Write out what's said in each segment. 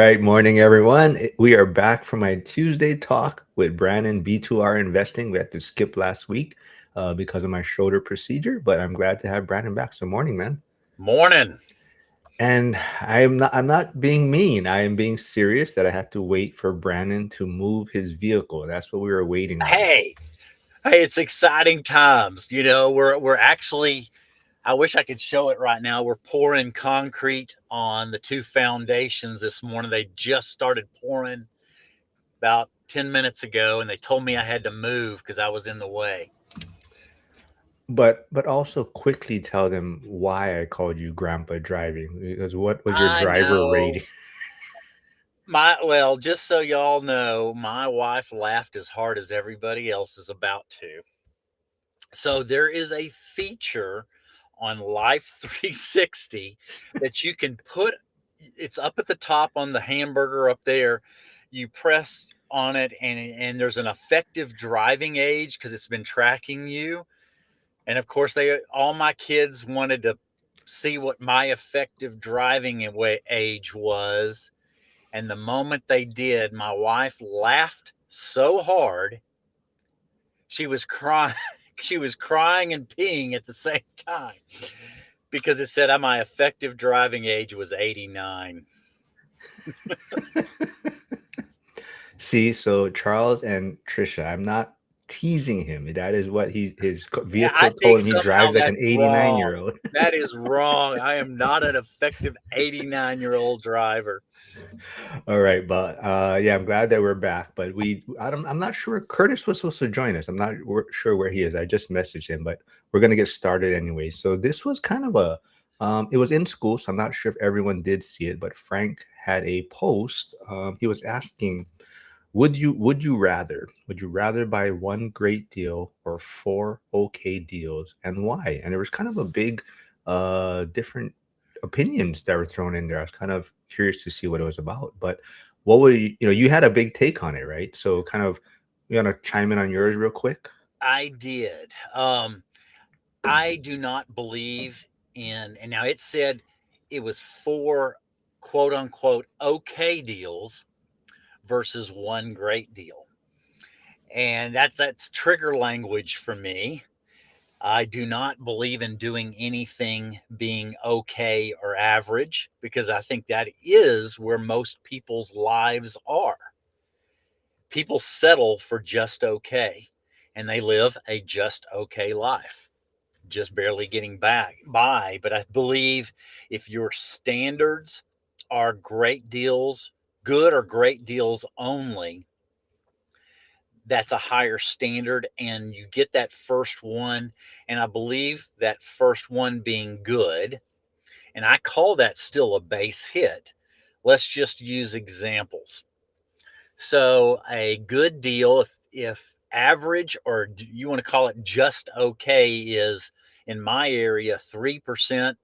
right, morning everyone. We are back from my Tuesday talk with Brandon B2R Investing. We had to skip last week because of my shoulder procedure, but I'm glad to have Brandon back. So morning, man. Morning. And I'm not being mean. I am being serious that I had to wait for Brandon to move his vehicle. That's what we were waiting on. Hey, it's exciting times. We're actually I wish I could show it right now. We're pouring concrete on the two foundations this morning. They just started pouring about 10 minutes ago and they told me I had to move because I was in the way. But also quickly tell them why I called you Grandpa Driving. Because what was your I driver know. rating? Just so y'all know, my wife laughed as hard as everybody else is about to. So there is a feature on Life 360 that you can put. It's up at the top on the hamburger up there. You press on it, and there's an effective driving age because it's been tracking you. And of course, they all my kids wanted to see what my effective driving age was. And the moment they did, my wife laughed so hard she was crying. She was crying and peeing at the same time because it said my effective driving age was 89. See, so Charles and Trisha, I'm not teasing him. That is what his I vehicle think told him. He somehow drives like that's an 89 wrong. year old. That is wrong. I am not an effective 89-year-old driver. All right, but yeah, I'm glad that we're back. But I'm not sure Curtis was supposed to join us. I'm not sure where he is. I just messaged him, but we're gonna get started anyway. So this was kind of it was in school, so I'm not sure if everyone did see it. But Frank had a post. He was asking, would you rather buy one great deal or four okay deals, and why? And there was kind of a big different opinions that were thrown in there. I was kind of curious to see what it was about. But what would you had a big take on it, right? So kind of you want to chime in on yours real quick? I did. I do not believe in, and now it said it was four quote unquote okay deals versus one great deal. And that's trigger language for me. I do not believe in doing anything being okay or average because I think that is where most people's lives are. People settle for just okay and they live a just okay life, just barely getting back by. But I believe if your standards are great deals, good or great deals only, that's a higher standard and you get that first one. And I believe that first one being good, and I call that still a base hit. Let's just use examples. So a good deal, if average, or you want to call it just okay, is in my area 3%,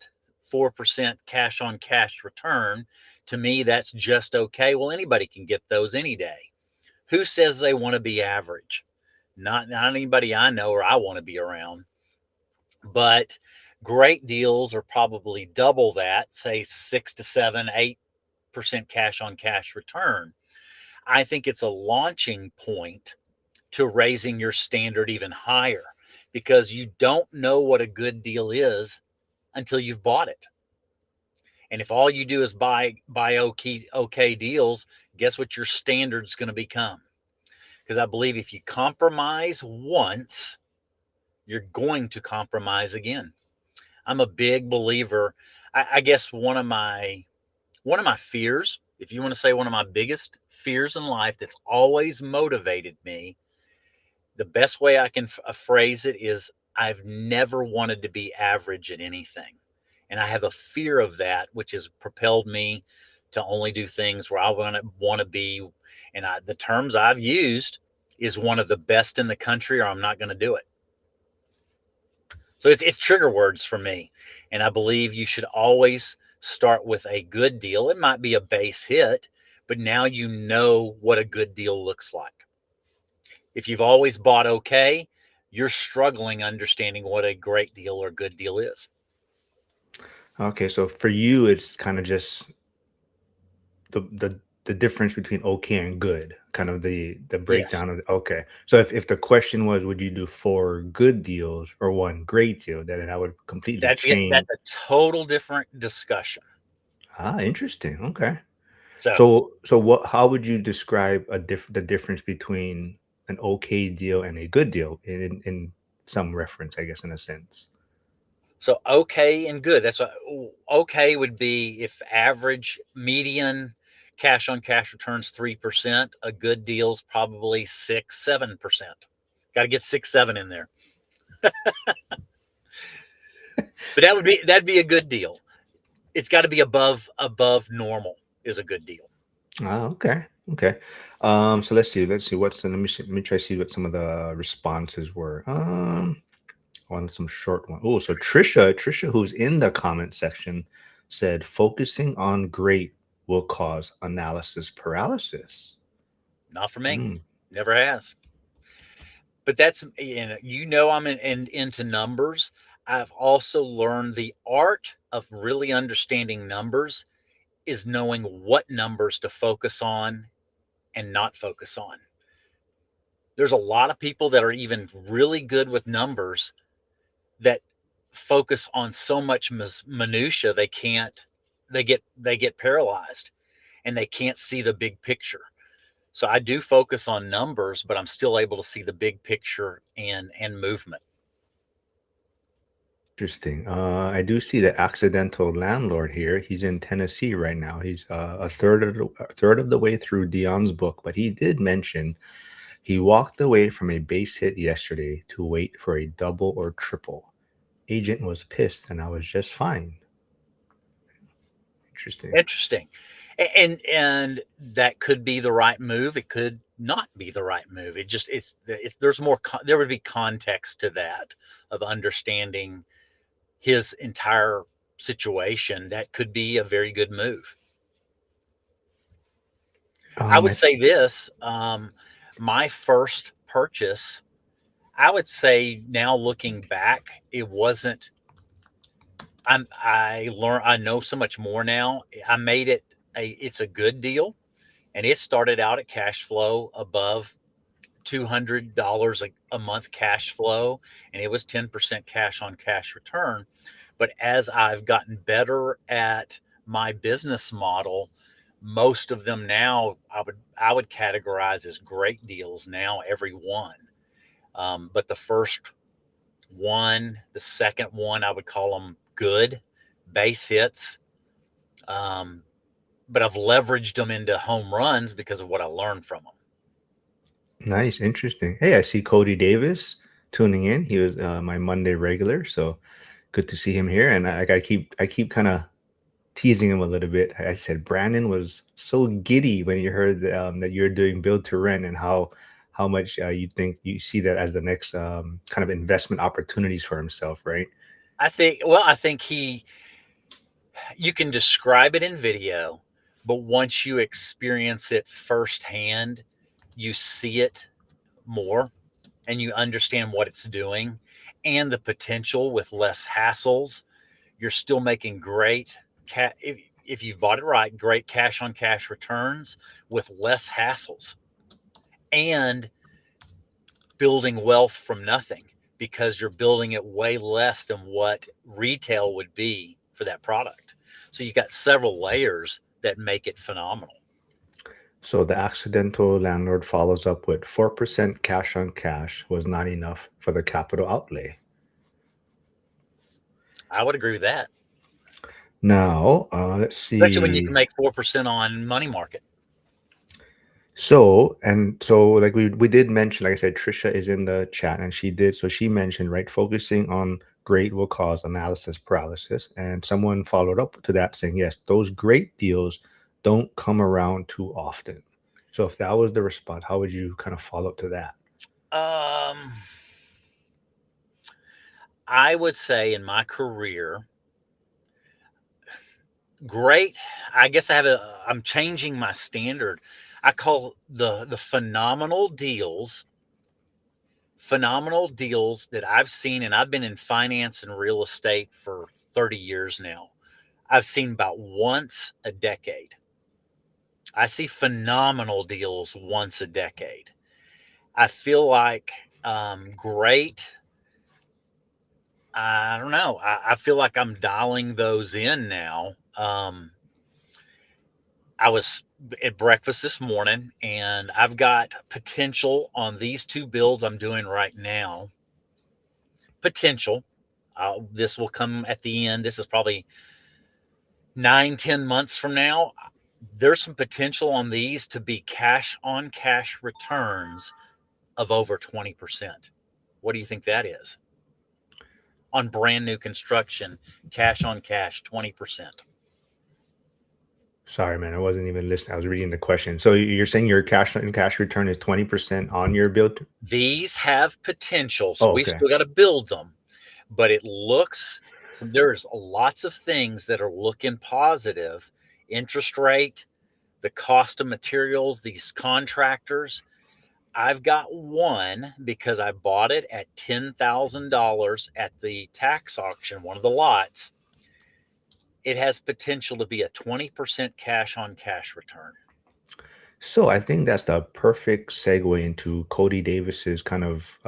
4% cash on cash return. To me, that's just okay. Well, anybody can get those any day. Who says they want to be average? Not anybody I know or I want to be around. But great deals are probably double that, say 6 to 7, 8% cash on cash return. I think it's a launching point to raising your standard even higher because you don't know what a good deal is until you've bought it. And if all you do is buy okay deals, guess what your standard's going to become? Because I believe if you compromise once, you're going to compromise again. I'm a big believer. I guess one of my fears, if you want to say one of my biggest fears in life that's always motivated me, the best way I can phrase it is I've never wanted to be average at anything. And I have a fear of that, which has propelled me to only do things where I want to be. And the terms I've used is one of the best in the country, or I'm not going to do it. So it's trigger words for me. And I believe you should always start with a good deal. It might be a base hit, but now you know what a good deal looks like. If you've always bought okay, you're struggling understanding what a great deal or good deal is. Okay, so for you, it's kind of just the the difference between okay and good, kind of the Yes. breakdown of okay. So if the question was, would you do four good deals or one great deal, then that would completely change. That's a total different discussion. Ah, interesting. Okay. So, So what? How would you describe the difference between an okay deal and a good deal in some reference, I guess, in a sense? so okay and good. That's what okay would be if average median cash on cash returns 3%. A good deal's probably 6, 7%. Got to get 6, 7 in there. But that'd be a good deal. It's got to be above normal is a good deal. Ah, okay. Okay. So let's see what's let me try to see what some of the responses were. On some short one. Oh, so Trisha, who's in the comment section, said focusing on great will cause analysis paralysis. Not for me. Hmm. Never has. But that's I'm into numbers. I've also learned the art of really understanding numbers is knowing what numbers to focus on and not focus on. There's a lot of people that are even really good with numbers that focus on so much minutia they get paralyzed and they can't see the big picture. So I do focus on numbers, but I'm still able to see the big picture and movement. Interesting. I do see the accidental landlord here. He's in Tennessee right now. He's a third of the way through Dion's book, but he did mention he walked away from a base hit yesterday to wait for a double or triple. Agent was pissed, and I was just fine. Interesting. Interesting. And that could be the right move. It could not be the right move. It's there's more there would be context to that of understanding his entire situation. That could be a very good move. I would I say this, my first purchase, I would say now looking back, it wasn't I know so much more now. I made it it's a good deal, and it started out at cash flow above $200 a month cash flow, and it was 10% cash on cash return. But as I've gotten better at my business model, most of them now I would categorize as great deals now, every one. But the first one, the second one, I would call them good base hits. Um, but I've leveraged them into home runs because of what I learned from them. Nice, interesting. Hey, I see Cody Davis tuning in. He was my Monday regular, so good to see him here. And I keep kind of teasing him a little bit. I said Brandon was so giddy when you heard that you're doing build to rent and how much you think you see that as the next kind of investment opportunities for himself, right? I think you can describe it in video, but once you experience it firsthand, you see it more and you understand what it's doing and the potential with less hassles. You're still making great if you've bought it right, great cash on cash returns with less hassles and building wealth from nothing because you're building it way less than what retail would be for that product. So you got several layers that make it phenomenal. So the accidental landlord follows up with 4% cash on cash was not enough for the capital outlay. I would agree with that, Now, let's especially when you see. can make 4% on money market. So like we did mention, like I said, Trisha is in the chat and she mentioned, right, focusing on great will cause analysis paralysis. And someone followed up to that saying, yes, those great deals don't come around too often. So if that was the response, how would you kind of follow up to that? Um, I would say in my career, great. I guess I'm changing my standard. I call the phenomenal deals that I've seen, and I've been in finance and real estate for 30 years now. I've seen about once a decade. I see phenomenal deals once a decade. I feel like great. I don't know. I feel like I'm dialing those in now. I was at breakfast this morning and I've got potential on these two builds I'm doing right now. Potential. This will come at the end. This is probably 9, 10 months from now. There's some potential on these to be cash on cash returns of over 20%. What do you think that is? On brand new construction, cash on cash, 20%. Sorry, man, I wasn't even listening. I was reading the question. So you're saying your cash and cash return is 20% on your build? These have potential, so Oh, we've okay. still got to build them, but it looks there's lots of things that are looking positive. Interest rate, the cost of materials, these contractors. I've got one because I bought it at $10,000 at the tax auction, one of the lots. It has potential to be a 20% cash on cash return. So I think that's the perfect segue into Cody Davis's kind of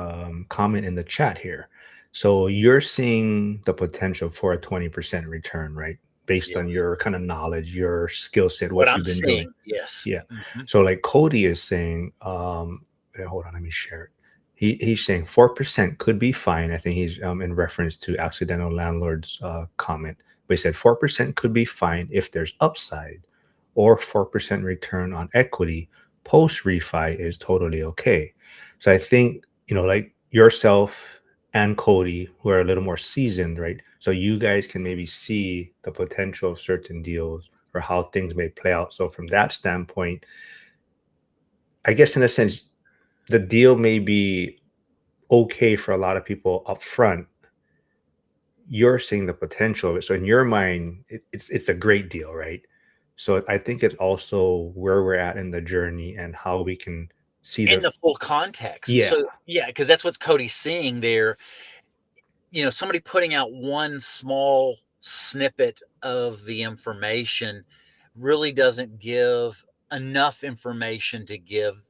comment in the chat here. So you're seeing the potential for a 20% return, right? Based on Yes. your kind of knowledge, your skill set, What what I'm you've been doing. seeing, yes. Yeah. Mhm. So like Cody is saying, hold on, let me share it. He's saying 4% could be fine. I think he's in reference to accidental landlord's comment. But he said 4% could be fine if there's upside, or 4% return on equity post refi is totally okay. So I think, like yourself and Cody, who are a little more seasoned, right? So you guys can maybe see the potential of certain deals or how things may play out. So from that standpoint, I guess in a sense, the deal may be okay for a lot of people up front. You're seeing the potential of it. So in your mind, it's a great deal, right? So I think it's also where we're at in the journey and how we can see In the the full context. yeah. So, yeah, because that's what Cody's seeing there. Somebody putting out one small snippet of the information really doesn't give enough information to give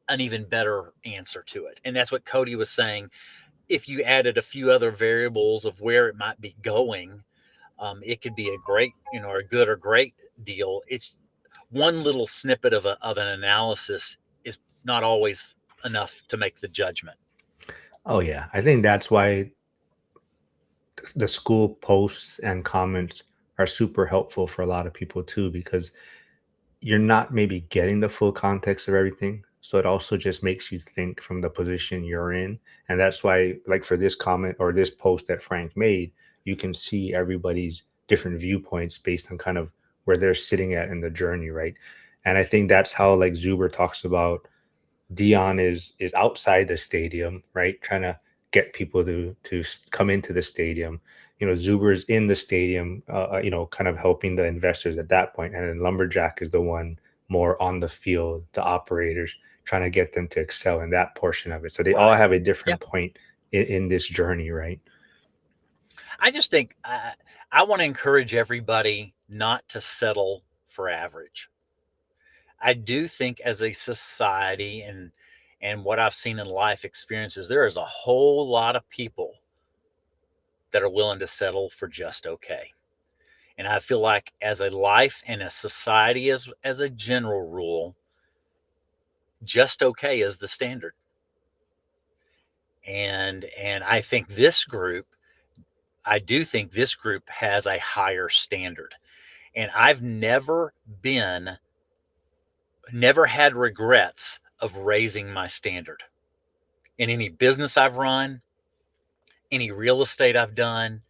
an even better answer to it. And that's what Cody was saying. If you added a few other variables of where it might be going, it could be a great, or a good or great deal. It's one little snippet of an analysis is not always enough to make the judgment. Oh yeah. I think that's why the school posts and comments are super helpful for a lot of people too, because you're not maybe getting the full context of everything. So it also just makes you think from the position you're in. And that's why, like for this comment or this post that Frank made, you can see everybody's different viewpoints based on kind of where they're sitting at in the journey, right? And I think that's how like Zuber talks about Dion is outside the stadium, right? Trying to get people to come into the stadium. Zuber's in the stadium, kind of helping the investors at that point, and then Lumberjack is the one more on the field, the operators trying to get them to excel in that portion of it. So they all Right. have a Yeah. different point in this journey, right? I just think I want to encourage everybody not to settle for average. I do think as a society and what I've seen in life experiences, there is a whole lot of people that are willing to settle for just okay. And I feel like as a life and a society as a general rule, just okay is the standard. And I do think this group has a higher standard. And I've never had regrets of raising my standard in any business I've run, any real estate I've done.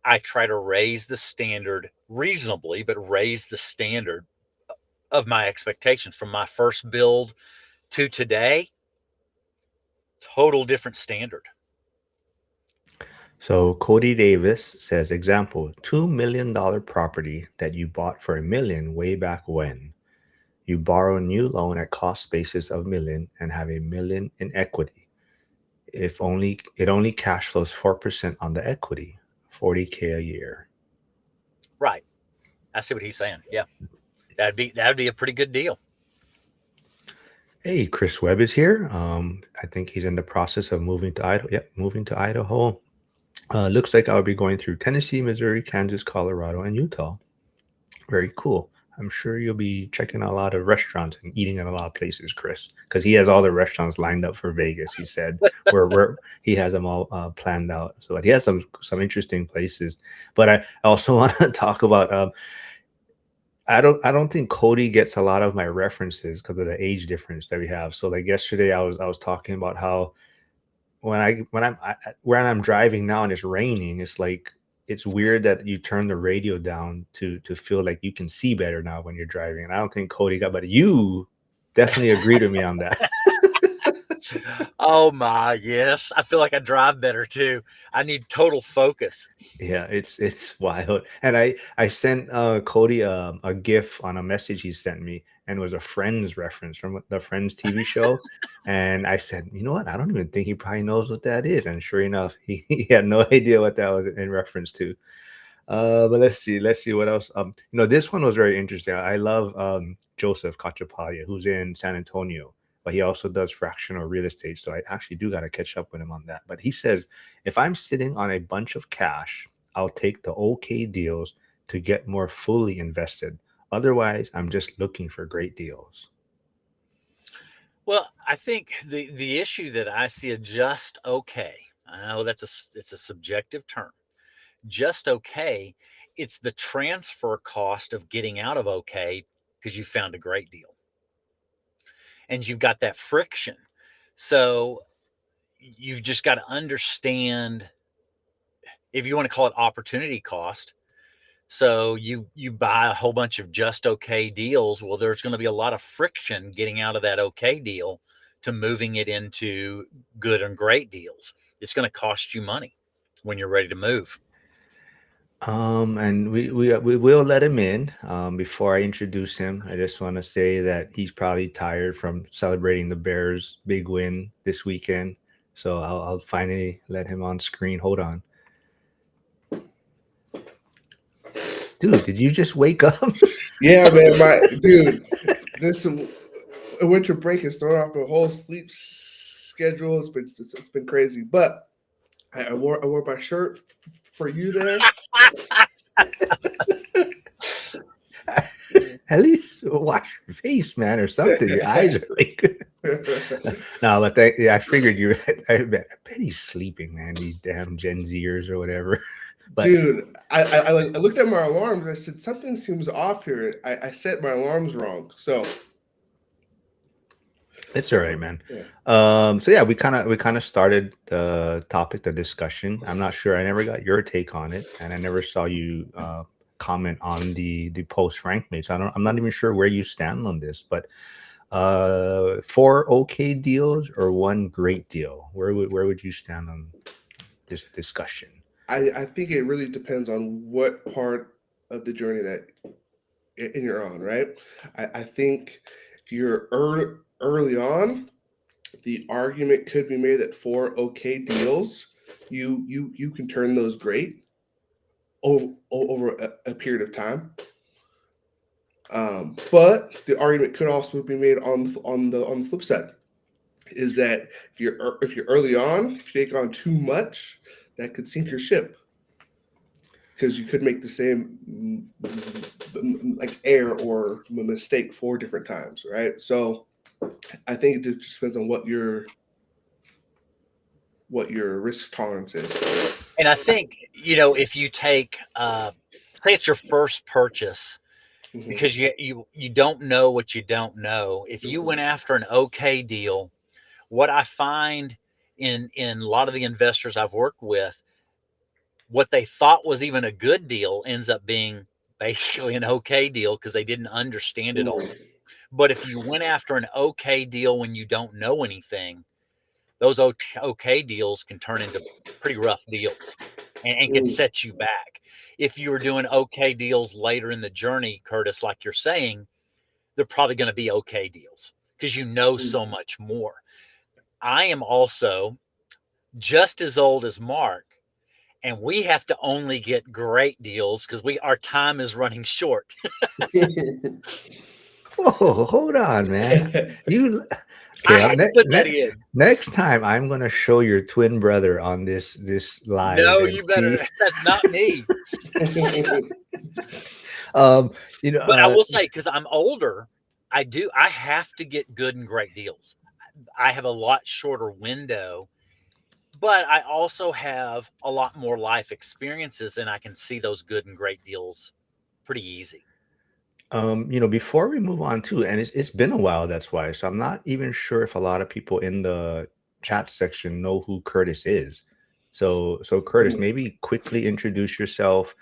I try to raise the standard reasonably, but raise the standard of my expectations from my first build to today. Total different standard. So Cody Davis says, example, $2 million property that you bought for $1 million way back when. You borrow a new loan at cost basis of $1 million and have $1 million in equity. If only it only cash flows 4% on the equity, 40K a year. Right. I see what he's saying. Yeah. That'd be a pretty good deal. Hey, Chris Webb is here. I think he's in the process of moving to Idaho. Yep, moving to Idaho. Looks like I'll be going through Tennessee, Missouri, Kansas, Colorado, and Utah. Very cool. I'm sure you'll be checking out a lot of restaurants and eating at a lot of places, Chris, because he has all the restaurants lined up for Vegas. He said where he has them all planned out. So he has some interesting places. But I also want to talk about. I don't think Cody gets a lot of my references because of the age difference that we have. So like yesterday, I was talking about how when I'm driving now and it's raining, it's like it's weird that you turn the radio down to feel like you can see better now when you're driving. And I don't think Cody got, but you definitely agreed with me on that. Oh my, yes. I feel like I drive better too. I need total focus. Yeah, it's wild. And I sent Cody a GIF on a message he sent me, and it was a Friends reference from the Friends TV show. And I said, you know what? I don't even think he probably knows what that is. And sure enough, he had no idea what that was in reference to. But let's see what else. This one was very interesting. I love Joseph Cachapalia, who's in San Antonio, but he also does fractional real estate. So I actually do got to catch up with him on that. But he says, if I'm sitting on a bunch of cash, I'll take the okay deals to get more fully invested. Otherwise, I'm just looking for great deals. Well, I think the issue that I see a just okay. I know it's a subjective term. Just okay. It's the transfer cost of getting out of okay because you found a great deal and you've got that friction. So you've just got to understand, if you want to call it opportunity cost. So you buy a whole bunch of just okay deals. Well, there's going to be a lot of friction getting out of that okay deal to moving it into good and great deals. It's going to cost you money when you're ready to move. And we will let him in. Before I introduce him, I just want to say that he's probably tired from celebrating the Bears' big win this weekend. So I'll finally let him on screen. Hold on, dude. Did you just wake up? Yeah, man, my dude. This winter break has thrown off the whole sleep schedule. It's been crazy, but I wore my shirt for you there. At least wash your face, man, or something. Your eyes are like. No, but I figured you. I bet he's sleeping, man. These damn Gen Zers or whatever. But Dude, I looked at my alarms. I said something seems off here. I set my alarms wrong. So it's all right, man. yeah. So yeah, we kind of started the topic, the discussion. I'm not sure. I never got your take on it, and I never saw you comment on the post Frank made. So I'm not even sure where you stand on this. But 4 okay deals or 1 great deal? Where would you stand on this discussion? I think it really depends on what part of the journey that you're on, right? I think if you're early on, the argument could be made that 4 okay deals, you can turn those great over a period of time. But the argument could also be made on the flip side, is that if you're early on, if you take on too much, that could sink your ship, because you could make the same like error or mistake 4 different times, right? So I think it just depends on what your risk tolerance is. And I think, if you take, say it's your first purchase, Mhm. because you don't know what you don't know. If you went after an okay deal, what I find in a lot of the investors I've worked with, what they thought was even a good deal ends up being basically an okay deal because they didn't understand it all. But if you went after an okay deal when you don't know anything, those okay deals can turn into pretty rough deals and can Mm. set you back. If you were doing okay deals later in the journey, Curtis, like you're saying, they're probably going to be okay deals because you know so much more. I am also just as old as Mark, and we have to only get great deals because our time is running short. Oh, hold on, man. You I okay? had to put that in. Next time, I'm gonna show your twin brother on this live No, and you better. see. That's not me. Um, you know, But I will say, because I'm older, I have to get good and great deals. I have a lot shorter window, but I also have a lot more life experiences, and I can see those good and great deals pretty easy. before we move on too, and it's been a while, that's why. So I'm not even sure if a lot of people in the chat section know who Curtis is. So Curtis, maybe quickly introduce yourself.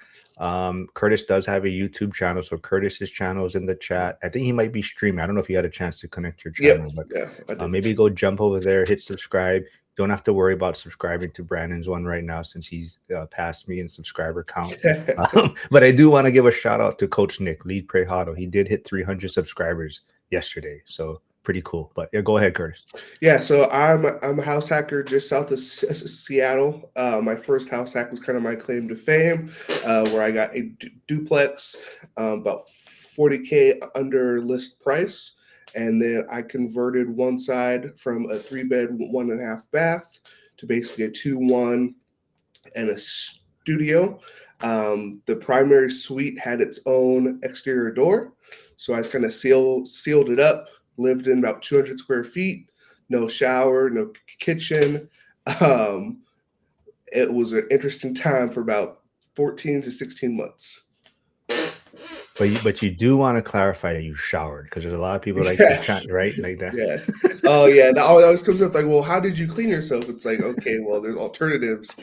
Curtis does have a YouTube channel, so Curtis's channel is in the chat. I think he might be streaming. I don't know if you had a chance to connect your channel, but Yeah, I did. maybe go jump over there, hit subscribe. Don't have to worry about subscribing to Brandon's one right now since he's passed me in subscriber count. But I do want to give a shout out to Coach Nick, Lead Pray Huddle. He did hit 300 subscribers yesterday, so pretty cool. But yeah, go ahead, Curtis. Yeah, so I'm a house hacker just south of Seattle. My first house hack was kind of my claim to fame, where I got a duplex, about 40K under list price, and then I converted one side from a 3-bed, 1.5 bath to basically a 2-1 and a studio. The primary suite had its own exterior door, so I kind of sealed it up. Lived in about 200 square feet, no shower, no kitchen. It was an interesting time for about 14 to 16 months. But you do want to clarify that you showered, because there's a lot of people like Yes. to chat, right? Like that. Yeah. Oh, yeah. That always comes up like, well, how did you clean yourself? It's like, okay, well, there's alternatives.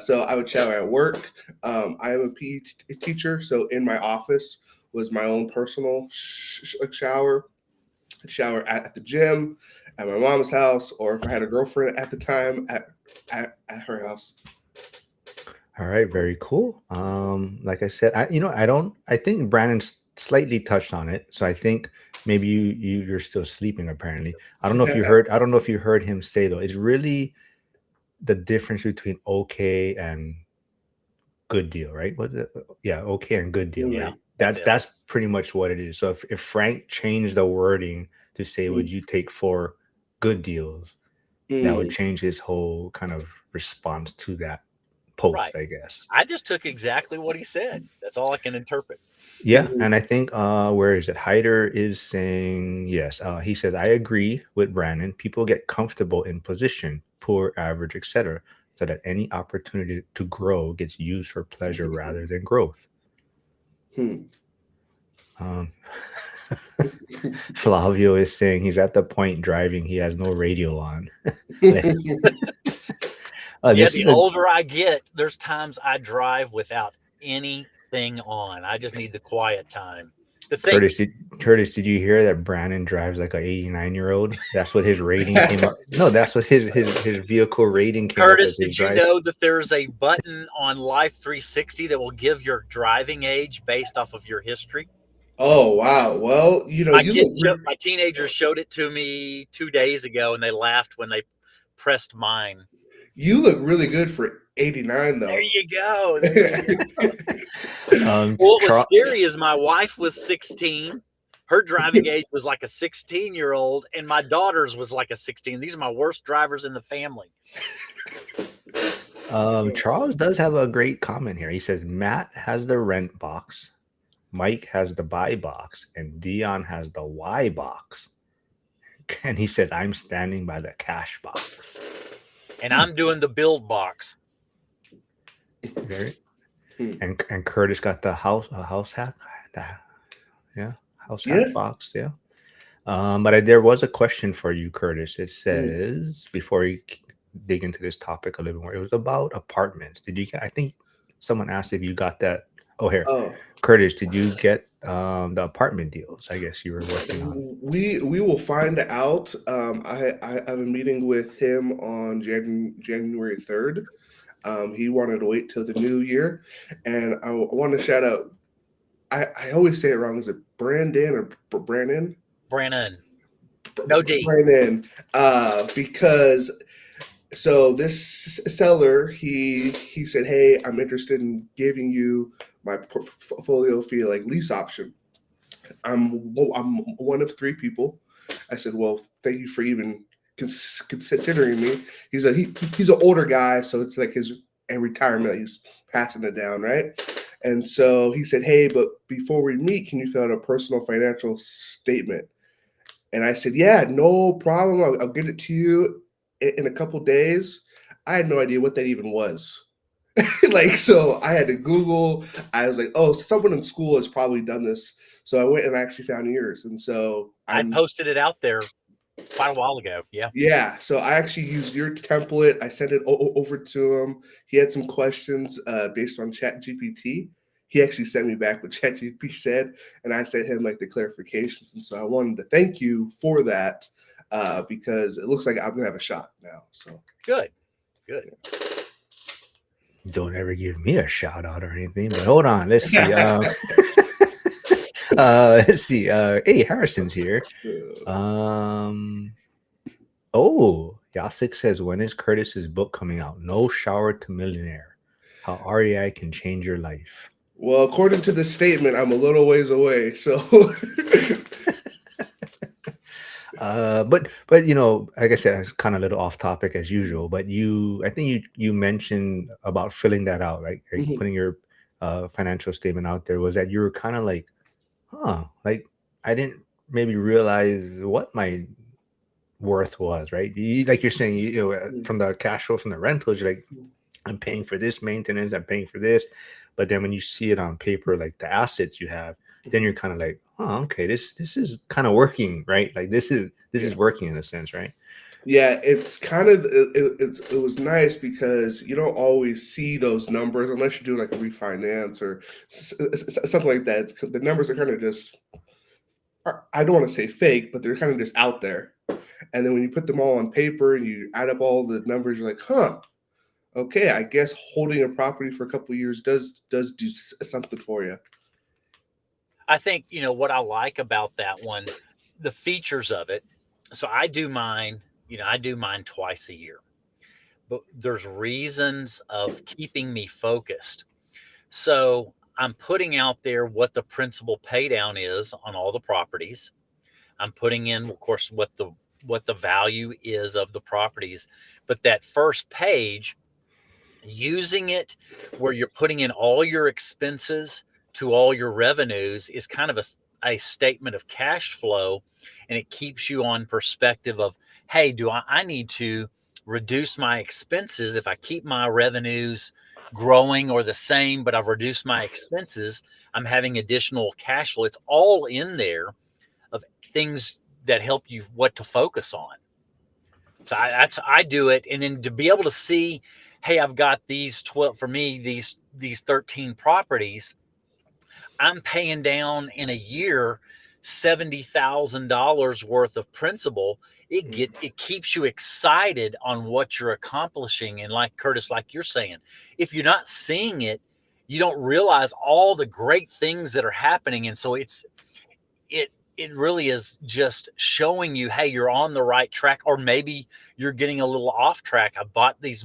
So I would shower at work. I am a PE teacher, so in my office was my own personal shower. Shower at the gym, at my mom's house, or if I had a girlfriend at the time, at her house. All right, very cool. Like I said, I think Brandon slightly touched on it. So I think maybe you're still sleeping apparently. I don't know if you heard him say though, it's really the difference between okay and good deal, right? Okay and good deal, Yeah, right? That's pretty much what it is. So if Frank changed the wording to say, would you take 4 good deals, that would change his whole kind of response to that post, right. I guess. I just took exactly what he said. That's all I can interpret. Yeah, and I think where is it? Hyder is saying yes. He says, I agree with Brandon. People get comfortable in position, poor, average, etc., so that any opportunity to grow gets used for pleasure rather than growth. Flavio is saying he's at the point driving, he has no radio on. The older I get, there's times I drive without anything on. I just need the quiet time. Curtis, did you hear that Brandon drives like an 89-year-old? That's what his rating came up. No, that's what his vehicle rating came Curtis, up. did you know that there's a button on Life 360 that will give your driving age based off of your history? Oh, wow. Well, my teenagers showed it to me 2 days ago, and they laughed when they pressed mine. You look really good for 89, though. There you go. What was scary is my wife was 16. Her driving age was like a 16-year-old, and my daughter's was like a 16. These are my worst drivers in the family. Charles does have a great comment here. He says, Matt has the rent box, Mike has the buy box, and Dion has the Y box. And he says, I'm standing by the cash box. And I'm doing the build box. Very. And Curtis got the house hack. House hack box. Yeah. But there was a question for you, Curtis. It says, before you dig into this topic a little more, it was about apartments. I think someone asked if you got that. Curtis, did you get the apartment deals? I guess you were working on. We will find out. I have a meeting with him on January 3rd. He wanted to wait till the new year, and I want to shout out. I always say it wrong. Is it Brandon or Brandon? Brandon. No D. Brandon. Because So this seller, he said, "Hey, I'm interested in giving you my portfolio fee like lease option. I'm one of three people." I said, "Well, thank you for even considering me." He's an older guy, so it's like his in retirement. He's passing it down, right? And so he said, "Hey, but before we meet, can you fill out a personal financial statement?" And I said, "Yeah, no problem. I'll get it to you in a couple days." I had no idea what that even was. Like, so I had to Google. I was like, "Oh, someone in school has probably done this." So I went and actually found yours. And so I posted it out there quite a while ago. Yeah. yeah. So I actually used your template. I sent it over to him. He had some questions based on Chat GPT. He actually sent me back what ChatGPT said, and I sent him like the clarifications. And so I wanted to thank you for that because it looks like I'm gonna have a shot now. So Good. Don't ever give me a shout out or anything, but hold on. Let's see. Let's see. Hey, Harrison's here. Oh, Yasik says, when is Curtis's book coming out? No Shower to Millionaire. How REI can change your life. Well, according to the statement, I'm a little ways away. So But you know, like I said, it's kind of a little off topic as usual. But I think you mentioned about filling that out, right? Like Mhm. putting your financial statement out there. Was that you were kind of like, huh? Like I didn't maybe realize what my worth was, right? Like you're saying, from the cash flow from the rentals, you're like, I'm paying for this maintenance, I'm paying for this. But then when you see it on paper, like the assets you have, then you're kind of like, oh, okay, this is kind of working, right? Like this is Yeah. working in a sense, right? Yeah, it's kind of it was nice because you don't always see those numbers unless you do like a refinance or something like that. The numbers are kind of just I don't want to say fake, but they're kind of just out there. And then when you put them all on paper and you add up all the numbers, you're like, huh, okay, I guess holding a property for a couple of years does do something for you. I think, what I like about that one, the features of it. So I do mine twice a year, but there's reasons of keeping me focused. So I'm putting out there what the principal pay down is on all the properties. I'm putting in, of course, what the value is of the properties. But that first page, using it where you're putting in all your expenses to all your revenues is kind of a statement of cash flow, and it keeps you on perspective of, hey, do I need to reduce my expenses if I keep my revenues growing or the same, but I've reduced my expenses? I'm having additional cash flow. It's all in there of things that help you what to focus on. So I do it, and then to be able to see, hey, I've got these 12 for me, these 13 properties. I'm paying down in a year $70,000 worth of principal. It keeps you excited on what you're accomplishing, and like Curtis, like you're saying, if you're not seeing it, you don't realize all the great things that are happening, and so it it really is just showing you, hey, you're on the right track, or maybe you're getting a little off track. I bought these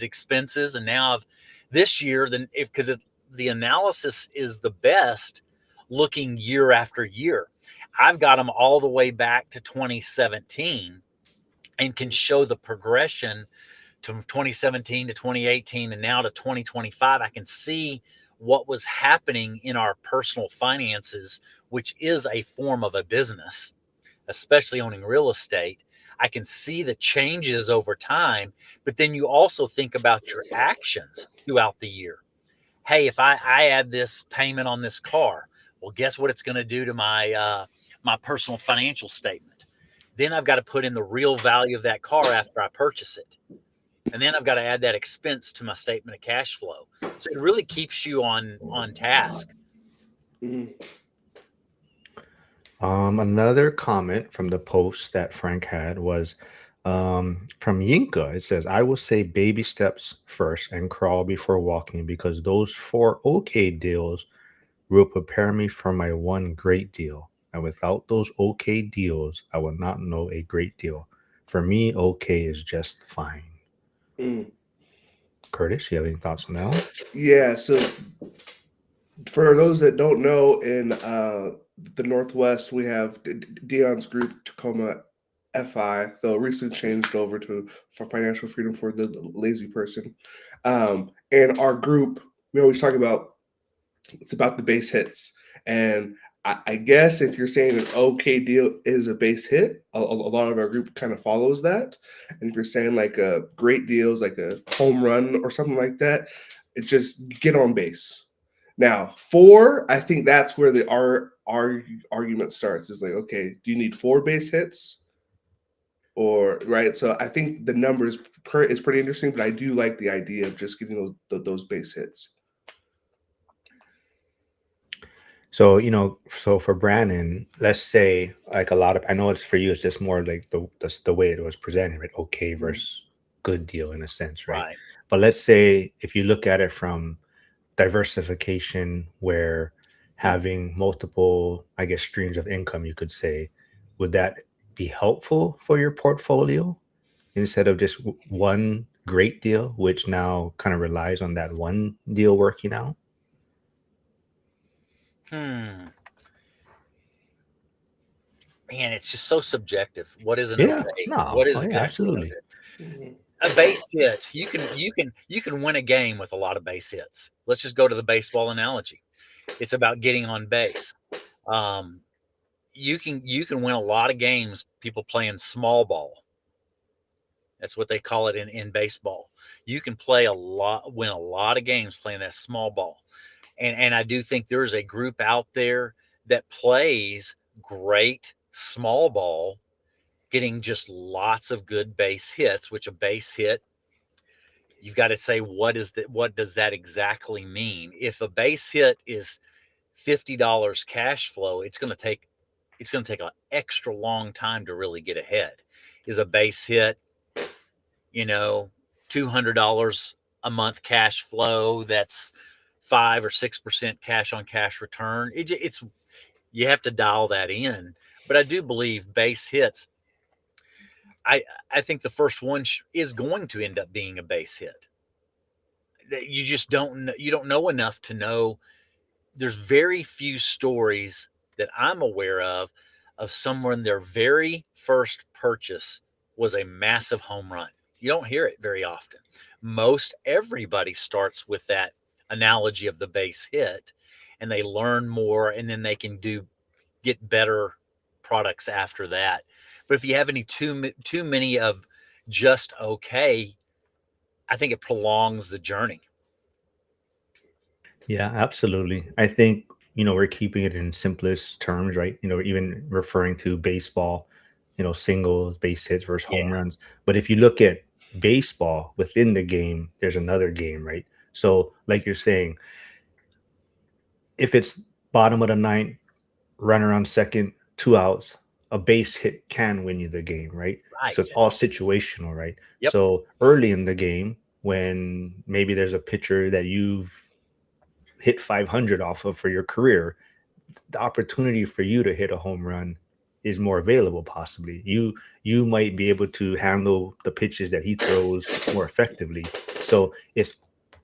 expenses, and now I've this year, then if because the analysis is the best looking year after year. I've got them all the way back to 2017 and can show the progression to 2017 to 2018 and now to 2025. I can see what was happening in our personal finances, which is a form of a business, especially owning real estate. I can see the changes over time, but then you also think about your actions throughout the year. Hey, if I add this payment on this car, well, guess what it's going to do to my personal financial statement? Then I've got to put in the real value of that car after I purchase it. And then I've got to add that expense to my statement of cash flow. So it really keeps you on task. Mhm. Another comment from the post that Frank had was from Yinka. It says, I will say baby steps first and crawl before walking because those 4 okay deals will prepare me for my one great deal. And without those okay deals, I will not know a great deal. For me, okay is just fine. Mm. Curtis, you have any thoughts on that one? Yeah. So for those that don't know, in the Northwest, we have Dion's group, Tacoma FI. They'll recently changed over to for financial freedom for the lazy person. And our group, we always talk about it's about the base hits. And I guess if you're saying an okay deal is a base hit, a lot of our group kind of follows that. And if you're saying like a great deal is like a home run or something like that, it's just get on base. Now, four, I think that's where the argument starts. Is like, okay, do you need four base hits? Or right, so I think the number is pretty interesting, but I do like the idea of just getting those base hits. So, so for Brandon, let's say like a lot of, I know it's for you, it's just more like the way it was presented, right? Okay versus good deal in a sense, right? Right. But let's say if you look at it from diversification, where having multiple, I guess, streams of income, you could say, would that be helpful for your portfolio instead of just one great deal, which now kind of relies on that one deal working out? Hmm. Man, it's just so subjective. What is an Yeah, okay? no, What oh is yeah, good? absolutely. Mhm. A base hit. You can win a game with a lot of base hits. Let's just go to the baseball analogy. It's about getting on base. Um, you can win a lot of games. People playing small ball. That's what they call it in baseball. You can win a lot of games playing that small ball. And I do think there's a group out there that plays great small ball, getting just lots of good base hits, which a base hit, you've got to say, what does that exactly mean? If a base hit is $50 cash flow, it's going to take an extra long time to really get ahead. Is a base hit, you know, $200 a month cash flow, that's 5 or 6% cash on cash return. It's you have to dial that in. But I do believe base hits. I I think the first one is going to end up being a base hit. You just don't know enough to know. There's very few stories that I'm aware of someone their very first purchase was a massive home run. You don't hear it very often. Most everybody starts with that analogy of the base hit, and they learn more, and then they can get better products after that. But if you have any too many of just okay, I think it prolongs the journey. Yeah, absolutely. I think, we're keeping it in simplest terms, right? Even referring to baseball, singles, base hits versus Yeah, home runs. But if you look at baseball within the game, there's another game, right? So, like you're saying, if it's bottom of the ninth, runner on second, 2 outs, a base hit can win you the game, right? So it's right. all situational, right? Yep. So early in the game, when maybe there's a pitcher that you've hit 500 off of for your career, the opportunity for you to hit a home run is more available. Possibly you might be able to handle the pitches that he throws more effectively. So it's,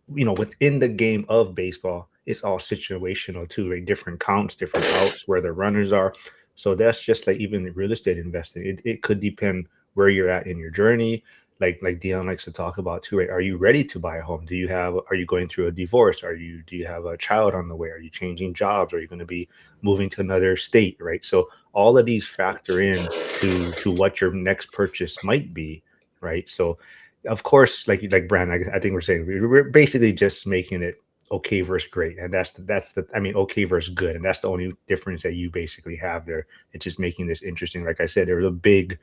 within the game of baseball, it's all situational too, right? Different counts, different outs, where the runners are. So that's just like even real estate investing. It could depend where you're at in your journey. Like Dion likes to talk about too, right? Are you ready to buy a home? Are you going through a divorce? Do you have a child on the way? Are you changing jobs? Are you going to be moving to another state, right? So all of these factor in to what your next purchase might be, right? So of course, like Brand, I think we're saying we're basically just making it okay versus great, and that's the I mean okay versus good, and that's the only difference that you basically have there. It's just making this interesting. Like I said, there was a big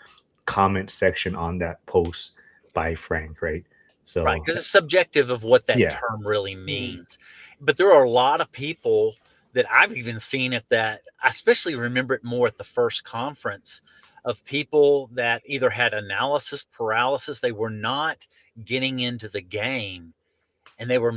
comment section on that post by Frank, right? Right, So because it's subjective of what that yeah, term really Mhm. means. But there are a lot of people that I've even seen at that. I especially remember it more at the first conference, of people that either had analysis paralysis, they were not getting into the game, and they were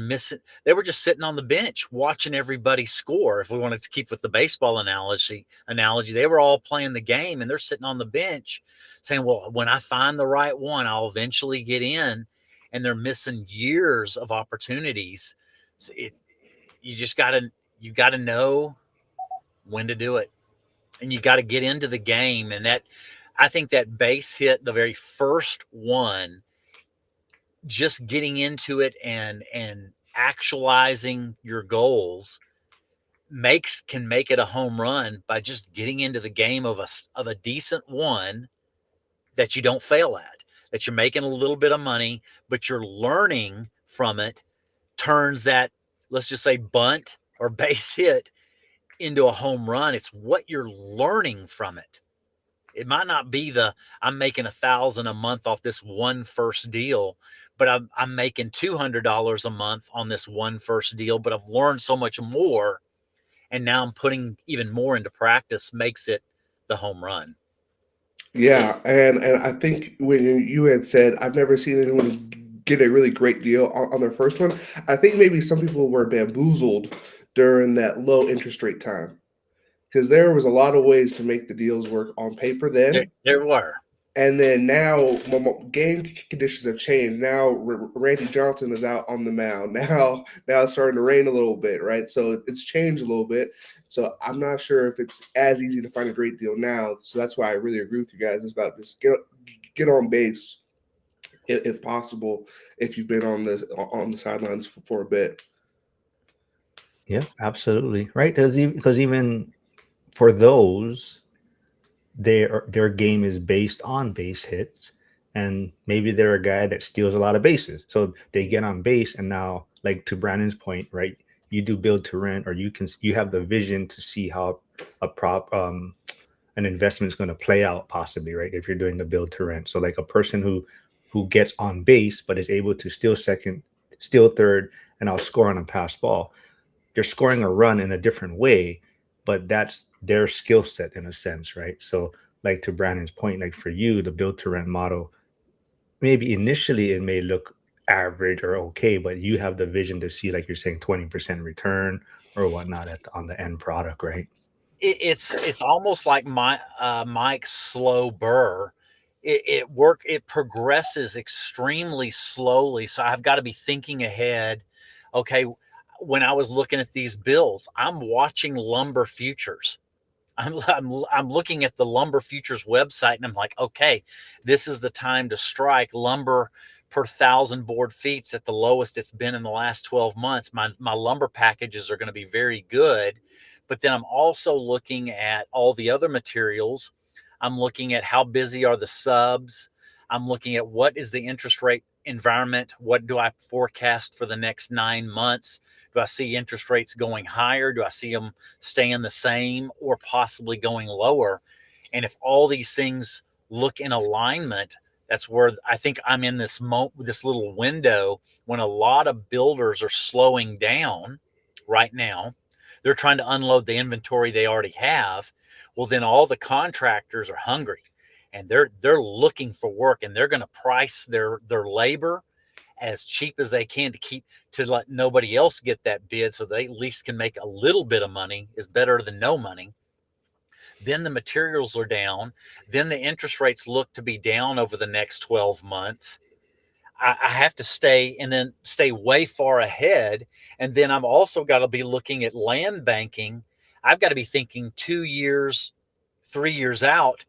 just sitting on the bench watching everybody score. If we wanted to keep with the baseball analogy, they were all playing the game and they're sitting on the bench saying, well, when I find the right one, I'll eventually get in. And they're missing years of opportunities. So you gotta know when to do it, and you got to get into the game. And I think that base hit, the very first one, just getting into it and actualizing your goals can make it a home run by just getting into the game of a decent one that you don't fail at, that you're making a little bit of money, but you're learning from it, turns that, let's just say, bunt or base hit into a home run. It's what you're learning from it. It might not be I'm making $1,000 a month off this one first deal, but I'm making $200 a month on this one first deal, but I've learned so much more. And now I'm putting even more into practice, makes it the home run. Yeah, and I think when you had said I've never seen anyone get a really great deal on their first one, I think maybe some people were bamboozled during that low interest rate time, because there was a lot of ways to make the deals work on paper then. There were. And then now game conditions have changed. Now Randy Johnson is out on the mound. Now it's starting to rain a little bit, right? So it's changed a little bit. So I'm not sure if it's as easy to find a great deal now. So that's why I really agree with you guys. It's about just get on base if possible, if you've been on the sidelines for a bit. Yeah, absolutely. Right. Because even for those, their game is based on base hits, and maybe they're a guy that steals a lot of bases, so they get on base, and now, like to Brandon's point, right, you do build to rent, or you have the vision to see how an investment is going to play out, possibly, right, if you're doing the build to rent. So like a person who gets on base but is able to steal second, steal third, and I'll score on a pass ball, they're scoring a run in a different way, but that's their skill set in a sense, right? So like to Brandon's point, like for you, the build to rent model, maybe initially it may look average or okay, but you have the vision to see, like you're saying, 20% return or whatnot on the end product, right? It's almost like Mike's slow burr. It progresses extremely slowly. So I've got to be thinking ahead. Okay, when I was looking at these bills, I'm watching lumber futures. I'm looking at the lumber futures website, and I'm like, okay, this is the time to strike. Lumber per 1,000 board feet's at the lowest it's been in the last 12 months. My lumber packages are going to be very good. But then I'm also looking at all the other materials. I'm looking at how busy are the subs. I'm looking at what is the interest rate environment. What do I forecast for the next 9 months? Do I see interest rates going higher? Do I see them staying the same or possibly going lower? And if all these things look in alignment, that's where I think I'm in this little window when a lot of builders are slowing down right now. They're trying to unload the inventory they already have. Well, then all the contractors are hungry, and they're looking for work, and they're going to price their labor as cheap as they can to let nobody else get that bid, so they at least can make a little bit of money. Is better than no money. Then the materials are down. Then the interest rates look to be down over the next 12 months. I have to stay way far ahead. And then I'm also got to be looking at land banking. I've got to be thinking 2 years, 3 years out.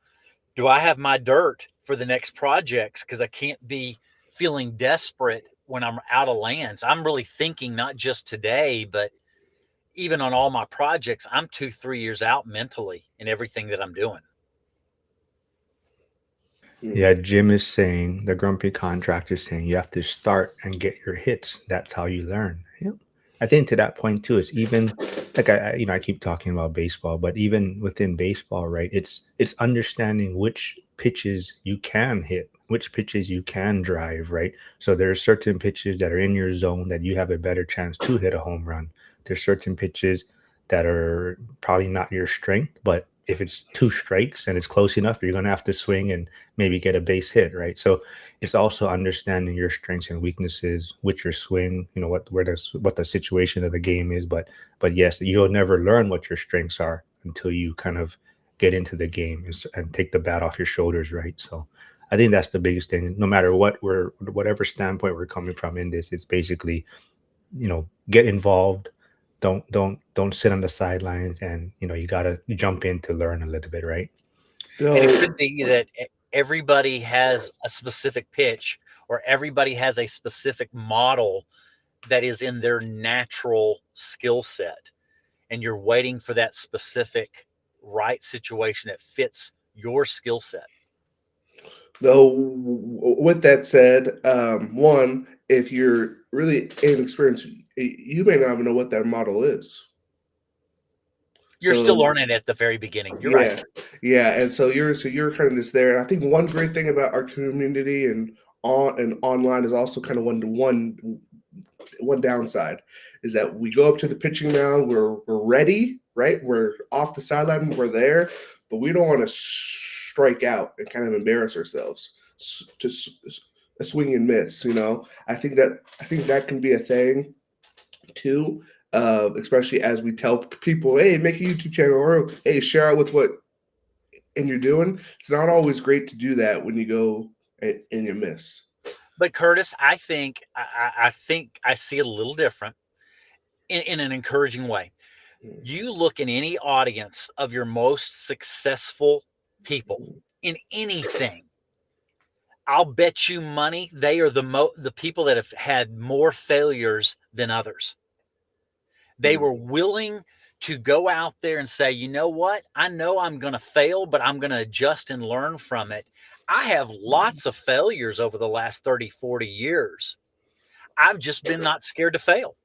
Do I have my dirt for the next projects? Because I can't be feeling desperate when I'm out of lands. I'm really thinking not just today, but even on all my projects, I'm 2-3 years out mentally in everything that I'm doing. Yeah, Jim is saying, the grumpy contractor is saying, you have to start and get your hits. That's how you learn. Yep. I think to that point too, is even like I keep talking about baseball, but even within baseball, right? It's understanding which pitches you can hit, which pitches you can drive, right? So there are certain pitches that are in your zone that you have a better chance to hit a home run. There's certain pitches that are probably not your strength, but if it's 2 strikes and it's close enough, you're going to have to swing and maybe get a base hit, right? So it's also understanding your strengths and weaknesses with your swing, what the situation of the game is. But yes, you'll never learn what your strengths are until you kind of get into the game and take the bat off your shoulders, right? So I think that's the biggest thing. No matter whatever standpoint we're coming from in this, it's basically, get involved. Don't sit on the sidelines, and you gotta jump in to learn a little bit, right? So, And it could be that everybody has a specific pitch, or everybody has a specific model that is in their natural skill set. And you're waiting for that specific right situation that fits your skill set. though, with that said, one, if you're really inexperienced, you may not even know what that model is. You're So, still learning at the very beginning. You're right. yeah, and so you're kind of just there. And I think one great thing about our community and online is also kind of one downside is that we go up to the pitching mound, we're ready, right? We're off the sideline, we're there, but we don't want to strike out and kind of embarrass ourselves to swing and miss. I think that can be a thing too. Especially as we tell people, hey, make a YouTube channel, or hey, share out with what and you're doing. It's not always great to do that when you go and you miss. But Curtis, I think I see it a little different in an encouraging way. You look in any audience of your most successful people in anything, I'll bet you money they are the people that have had more failures than others. They were willing to go out there and say, you know what? I know I'm going to fail, but I'm going to adjust and learn from it. I have lots of failures over the last 30, 40 years. I've just been not scared to fail.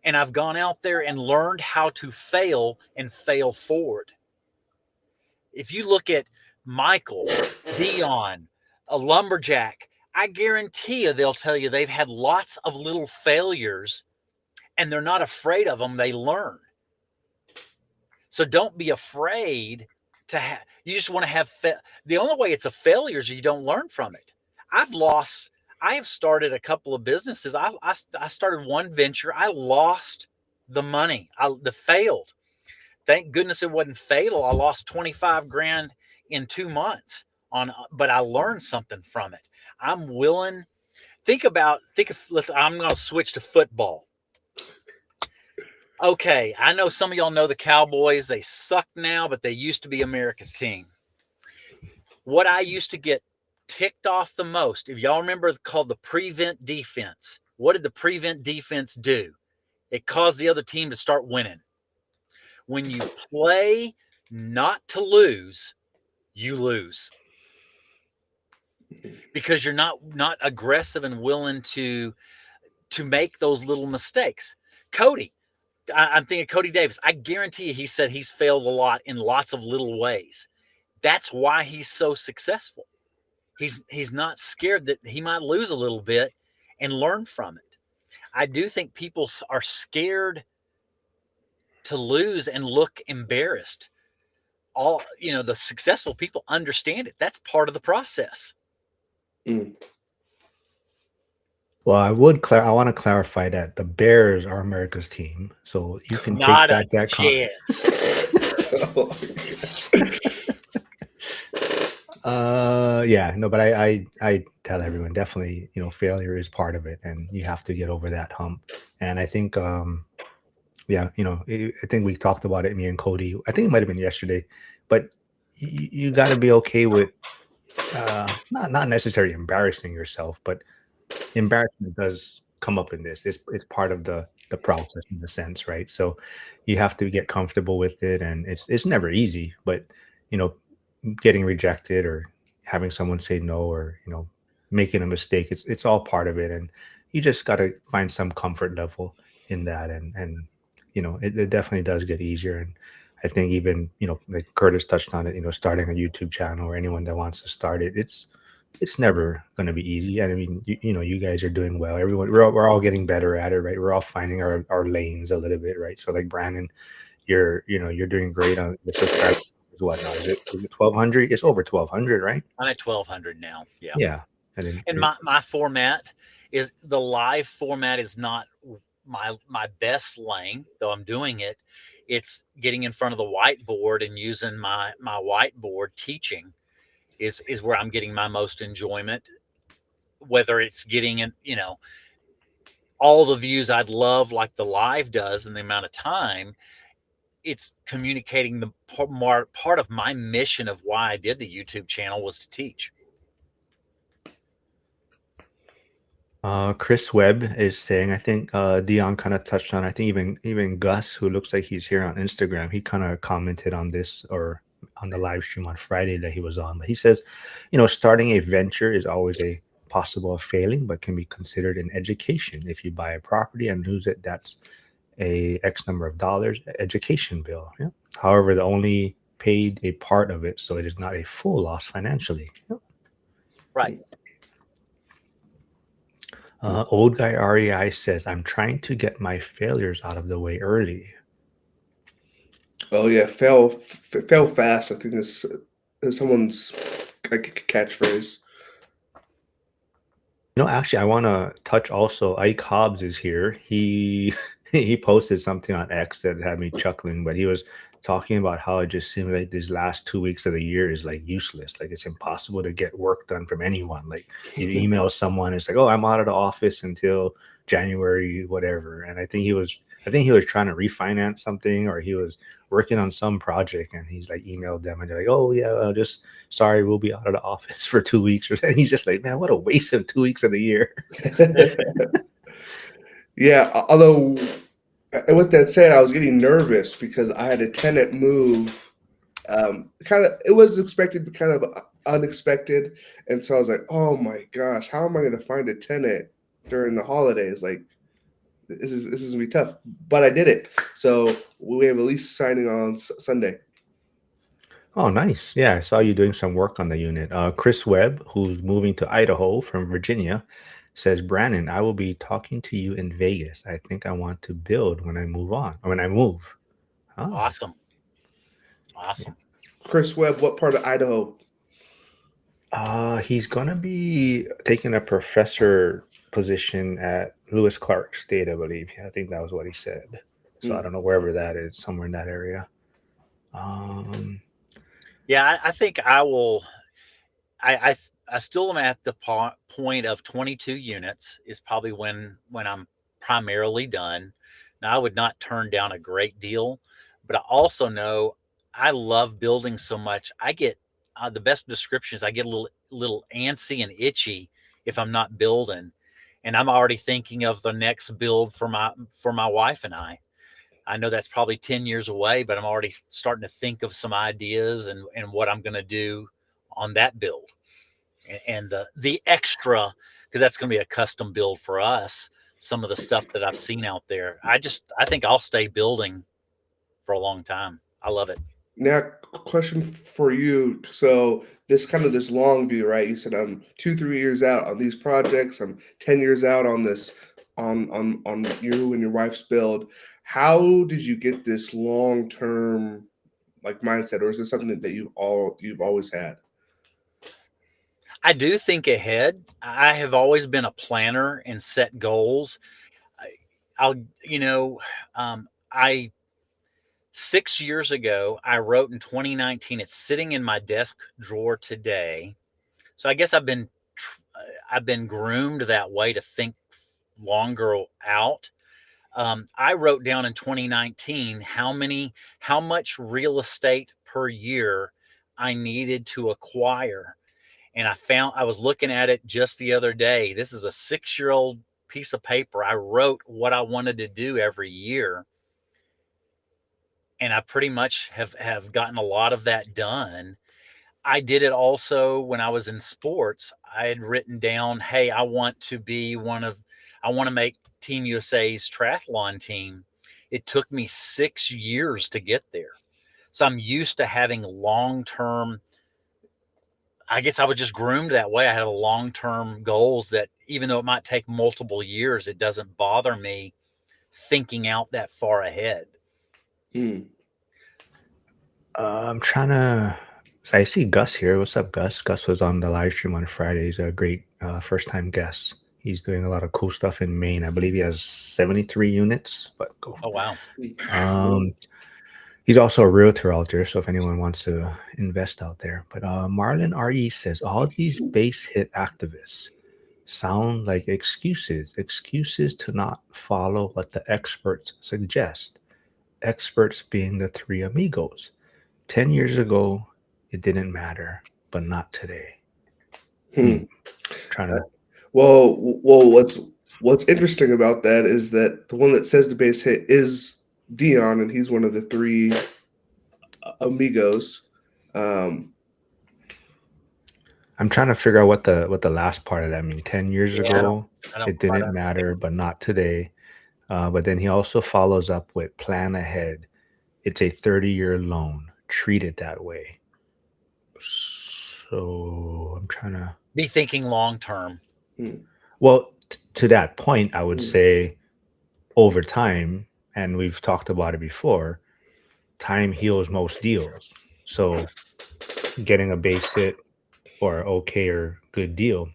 And I've gone out there and learned how to fail and fail forward. If you look at Michael, Dion, a Lumberjack, I guarantee you they'll tell you they've had lots of little failures, and they're not afraid of them. They learn. So don't be afraid to have. You just want to have. The only way it's a failure is you don't learn from it. I have started a couple of businesses. I started one venture. I lost the money. The failed. Thank goodness it wasn't fatal. I lost 25 grand in 2 months but I learned something from it. I'm willing. I'm going to switch to football. Okay, I know some of y'all know the Cowboys. They suck now, but they used to be America's team. What I used to get ticked off the most, if y'all remember, called the prevent defense. What did the prevent defense do? It caused the other team to start winning. When you play not to lose, you lose. Because you're not aggressive and willing to make those little mistakes. Cody, I'm thinking Cody Davis. I guarantee you he said he's failed a lot in lots of little ways. That's why he's so successful. He's not scared that he might lose a little bit and learn from it. I do think people are scared to lose and look embarrassed. The successful people understand it. That's part of the process. Well, I want to clarify that the Bears are America's team, so you can not take back that chance. But I tell everyone definitely, failure is part of it, and you have to get over that hump. And I think, I think we talked about it, me and Cody. I think it might have been yesterday, but you got to be okay with not necessarily embarrassing yourself, but embarrassment does come up in this. It's part of the process in a sense, right? So you have to get comfortable with it, and it's never easy, but getting rejected or having someone say no, or making a mistake, it's all part of it, and you just got to find some comfort level in that, and it definitely does get easier. And I think even like Curtis touched on it, starting a YouTube channel, or anyone that wants to start it, it's never going to be easy. I mean, you guys are doing well. We're all getting better at it, right? We're all finding our lanes a little bit, right? So like Brandon, you're doing great on the subscribers what now? Is it 1,200? It's over 1,200, right? I'm at 1,200 now. Yeah. Yeah. And then And my format is the live format is not my best lane, though I'm doing it. It's getting in front of the whiteboard and using my whiteboard teaching is where I'm getting my most enjoyment. Whether it's getting in, all the views I'd love like the live does in the amount of time, it's communicating the part of my mission of why I did the YouTube channel was to teach. Chris Webb is saying, I think Dion kind of touched on, I think even Gus, who looks like he's here on Instagram, he kind of commented on this or on the live stream on Friday that he was on. But he says, starting a venture is always a possible of failing, but can be considered an education. If you buy a property and lose it, that's a X number of dollars education bill. Yeah. However, they only paid a part of it, so it is not a full loss financially. Yeah. Right. Old guy REI says, I'm trying to get my failures out of the way early. Oh yeah, fail fast. I think this is someone's catchphrase. Actually, I want to touch also. Ike Hobbs is here. He posted something on X that had me chuckling, but he was talking about how it just seems like these last 2 weeks of the year is like useless. Like it's impossible to get work done from anyone. Like you email someone, it's like, oh, I'm out of the office until January, whatever. And I think he was trying to refinance something, or he was working on some project, and he's like emailed them and they're like, oh yeah, just sorry, we'll be out of the office for 2 weeks. And he's just like, man, what a waste of 2 weeks of the year. Yeah, although with that said, I was getting nervous because I had a tenant move. It was expected, but kind of unexpected, and so I was like, "Oh my gosh, how am I going to find a tenant during the holidays? Like, this is gonna be tough." But I did it, so we have a lease signing on Sunday. Oh, nice. Yeah, I saw you doing some work on the unit. Chris Webb, who's moving to Idaho from Virginia, says, Brandon, I will be talking to you in Vegas. I think I want to build when I move. Oh. Awesome. Chris Webb, what part of Idaho? He's gonna be taking a professor position at Lewis Clark State, I believe. I think that was what he said. So I don't know wherever that is, somewhere in that area. Yeah, I think I will. I still am at the point of 22 units is probably when I'm primarily done. Now, I would not turn down a great deal, but I also know I love building so much. I get the best descriptions. I get a little antsy and itchy if I'm not building, and I'm already thinking of the next build for my wife and I. I know that's probably 10 years away, but I'm already starting to think of some ideas and what I'm going to do on that build and the extra, because that's going to be a custom build for us. Some of the stuff that I've seen out there, I think I'll stay building for a long time. I love it. Now, question for you. So this long view, right? You said I'm 2-3 years out on these projects. I'm 10 years out on this, on you and your wife's build. How did you get this long-term mindset, or is this something that you've always had? I do think ahead. I have always been a planner and set goals. 6 years ago, I wrote in 2019, it's sitting in my desk drawer today. So I guess I've been groomed that way to think longer out. I wrote down in 2019 how much real estate per year I needed to acquire. And I was looking at it just the other day. This is a 6-year-old piece of paper. I wrote what I wanted to do every year. And I pretty much have gotten a lot of that done. I did it also when I was in sports. I had written down, hey, I want to make Team USA's triathlon team. It took me 6 years to get there. So I'm used to having long-term, I guess I was just groomed that way. I had a long-term goals that even though it might take multiple years, it doesn't bother me thinking out that far ahead. I'm trying to. So I see Gus here. What's up, Gus? Gus was on the live stream on Friday. He's a great first time guest. He's doing a lot of cool stuff in Maine. I believe he has 73 units. But go. Oh wow. He's also a realtor out there. So if anyone wants to invest out there, but Marlon RE says all these base hit activists sound like excuses to not follow what the experts suggest. Experts being the three amigos. 10 years ago, it didn't matter, but not today. Trying to. Well, what's interesting about that is that the one that says the base hit is Dion, and he's one of the three amigos. I'm trying to figure out what the last part of that means. 10 years ago, it didn't matter, but not today. But then he also follows up with plan ahead. It's a 30-year loan. Treat it that way. So I'm trying to be thinking long term. Well, to that point, I would say over time, and we've talked about it before, time heals most deals. So getting a base hit or okay or good deal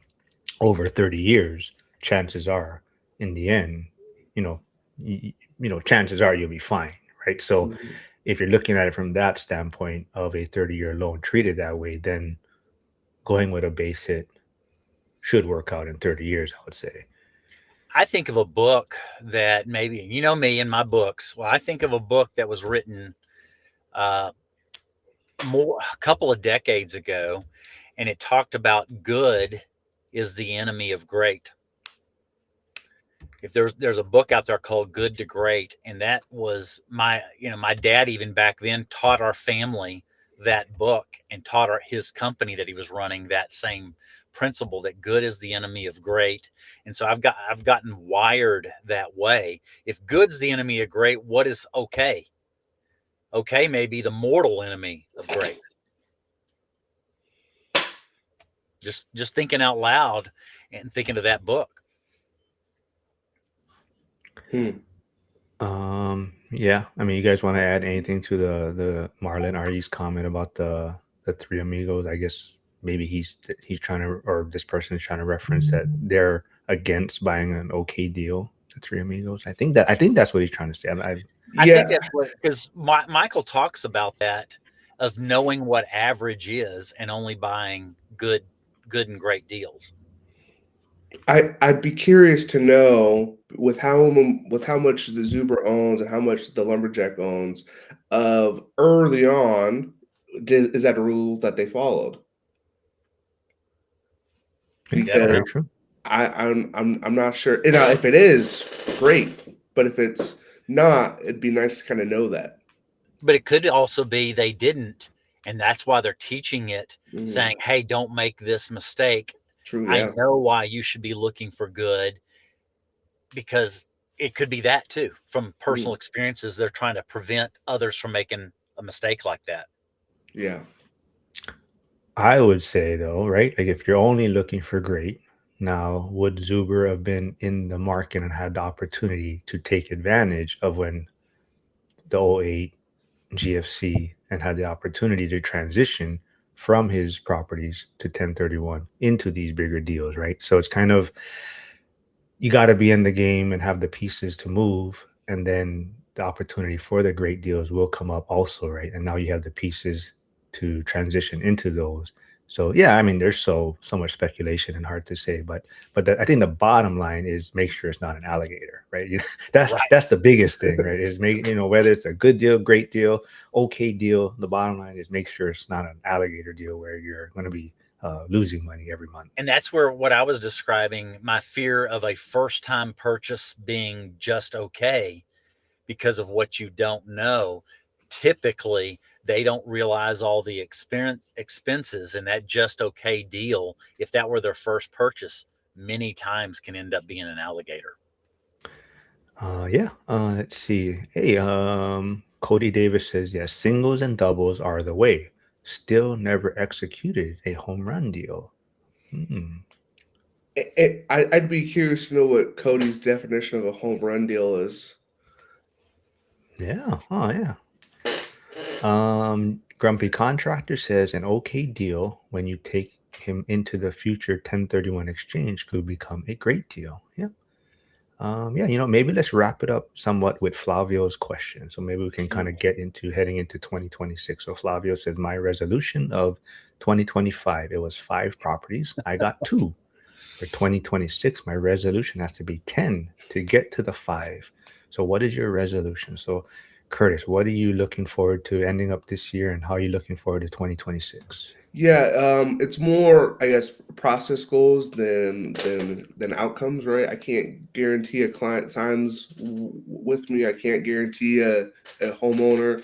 over 30 years, chances are in the end, chances are you'll be fine, right? So if you're looking at it from that standpoint of a 30-year loan treated that way, then going with a base hit should work out in 30 years, I would say. I think of a book that maybe, me and my books. Well, I think of a book that was written a couple of decades ago, and it talked about good is the enemy of great. If there's a book out there called Good to Great, and that was my dad even back then taught our family that book and taught his company that he was running that same principle, that good is the enemy of great. And so I've gotten wired that way. If good's the enemy of great, what is okay? Okay may be the mortal enemy of great. Just thinking out loud and thinking of that book. Yeah, I mean, you guys want to add anything to the Marlon Re's comment about the three amigos? I guess maybe he's trying to, or this person is trying to reference that they're against buying an okay deal. The three amigos. I think that's what he's trying to say. I think that's what, because Michael talks about that, of knowing what average is and only buying good and great deals. I'd be curious to know with how much the Zuber owns and how much the Lumberjack owns, of early on, is that a rule that they followed? Because I'm not sure. Now, if it is, great. But if it's not, it'd be nice to kind of know that. But it could also be they didn't, and that's why they're teaching it, saying, hey, don't make this mistake. True, yeah. I know why you should be looking for good, because it could be that too. From personal experiences, they're trying to prevent others from making a mistake like that. Yeah. I would say, though, right? Like, if you're only looking for great, now, would Zuber have been in the market and had the opportunity to take advantage of when the 08 GFC and had the opportunity to transition from his properties to 1031 into these bigger deals, right? So it's kind of, you got to be in the game and have the pieces to move, and then the opportunity for the great deals will come up also, right? And now you have the pieces to transition into those. So yeah, I mean, there's so much speculation and hard to say, but I think the bottom line is make sure it's not an alligator, right? That's the biggest thing, right? Is whether it's a good deal, great deal, okay deal. The bottom line is make sure it's not an alligator deal where you're going to be losing money every month. And that's where what I was describing, my fear of a first-time purchase being just okay because of what you don't know. Typically, they don't realize all the expenses, and that just okay deal, if that were their first purchase, many times can end up being an alligator. Let's see. Hey, Cody Davis says, yes, singles and doubles are the way. Still never executed a home run deal. I'd be curious to know what Cody's definition of a home run deal is. Yeah. Oh, yeah. Grumpy Contractor says an okay deal when you take him into the future 1031 exchange could become a great deal. Yeah. Yeah, maybe let's wrap it up somewhat with Flavio's question. So maybe we can kind of get into heading into 2026. So Flavio says, my resolution of 2025, it was 5 properties. I got 2. For 2026, my resolution has to be 10 to get to the 5. So what is your resolution? So Curtis, what are you looking forward to ending up this year, and how are you looking forward to 2026? Yeah, it's more, I guess, process goals than outcomes, right? I can't guarantee a client signs with me. I can't guarantee a homeowner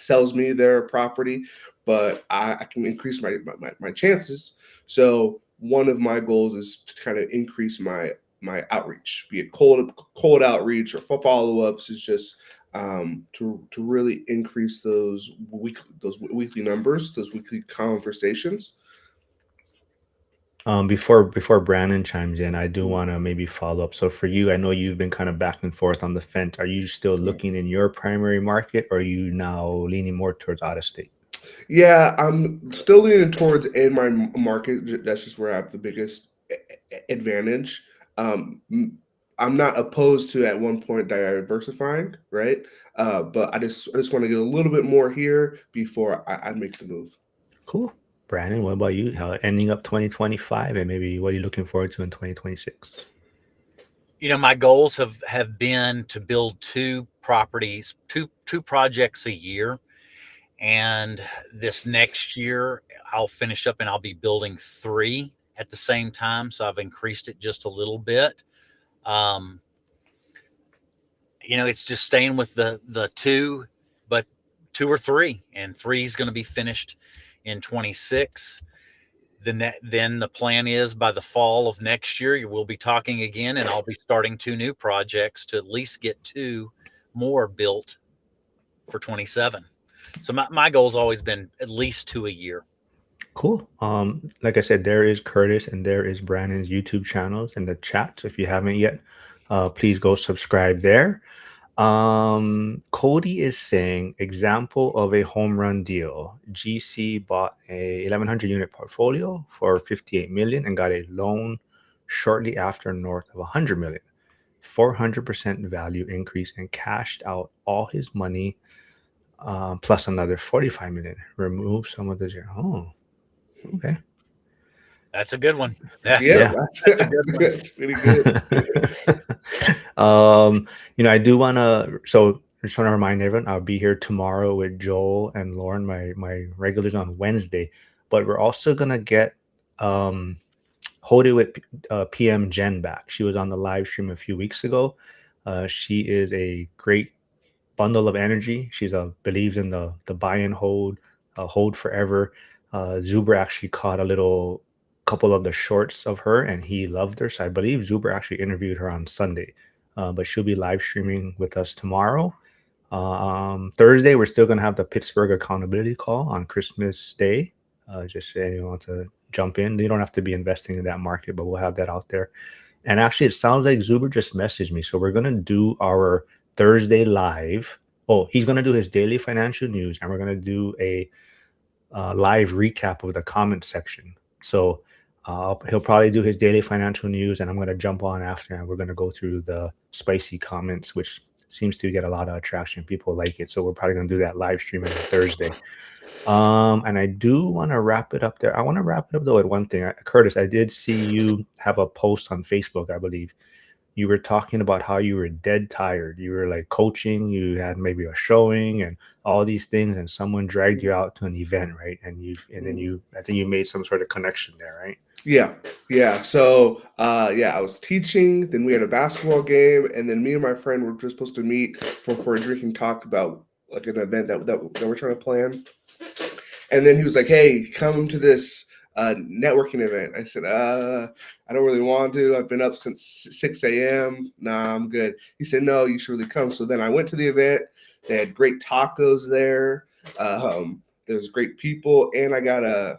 sells me their property, but I can increase my chances. So one of my goals is to kind of increase my outreach, be it cold outreach or follow ups. Is just to really increase those weekly numbers, those weekly conversations. Before Brandon chimes in, I do want to maybe follow up. So for you, I know you've been kind of back and forth on the fence. Are you still looking in your primary market, or are you now leaning more towards out of state? Yeah, I'm still leaning towards in my market. That's just where I have the biggest advantage. I'm not opposed to at one point diversifying, right? But I just want to get a little bit more here before I make the move. Cool. Brandon, what about you? How ending up 2025, and maybe what are you looking forward to in 2026? My goals have been to build 2 properties, two projects a year. And this next year, I'll finish up and I'll be building 3 at the same time. So I've increased it just a little bit. It's just staying with the 2, but 2 or 3, and 3 is going to be finished in 26. Then the plan is by the fall of next year, we'll be talking again, and I'll be starting 2 new projects to at least get 2 more built for 27. So my goal's always been at least 2 a year. Cool. Like I said, there is Curtis and there is Brandon's YouTube channels in the chat. So if you haven't yet, please go subscribe there. Cody is saying, example of a home run deal. GC bought a 1100 unit portfolio for 58 million and got a loan shortly after north of 100 million. 400% value increase, and cashed out all his money, plus another 45 million. Remove some of the zero. Oh, okay. That's a good one. Yeah, That's a good one. that's pretty good. I do want to, so I just want to remind everyone, I'll be here tomorrow with Joel and Lauren, my regulars, on Wednesday, but we're also going to get Hold It with PM Jen back. She was on the live stream a few weeks ago. She is a great bundle of energy. She's believes in the buy and hold, hold forever. Zuber actually caught a couple of the shorts of her, and he loved her. So I believe Zuber actually interviewed her on Sunday, but she'll be live streaming with us tomorrow. Thursday, we're still going to have the Pittsburgh accountability call on Christmas Day. Just if anyone wants to jump in, you don't have to be investing in that market, but we'll have that out there. And actually, it sounds like Zuber just messaged me. So we're going to do our Thursday live. Oh, he's going to do his daily financial news, and we're going to do a live recap of the comment section. So he'll probably do his daily financial news, and I'm going to jump on after, and we're going to go through the spicy comments, which seems to get a lot of attraction. People like it. So we're probably going to do that live stream on Thursday. And I do want to wrap it up there. I want to wrap it up though with one thing. Curtis, I did see you have a post on Facebook, I believe. You were talking about how you were dead tired. You were like coaching, you had maybe a showing and all these things, and someone dragged you out to an event, right? And I think you made some sort of connection there, right? Yeah. So, I was teaching. Then we had a basketball game, and then me and my friend were just supposed to meet for a drinking talk about like an event that we're trying to plan. And then he was like, "Hey, come to this networking event." I said, "I don't really want to. I've been up since 6 a.m. Nah, I'm good." He said, "No, you should really come." So then I went to the event. They had great tacos there. There's great people, and I got a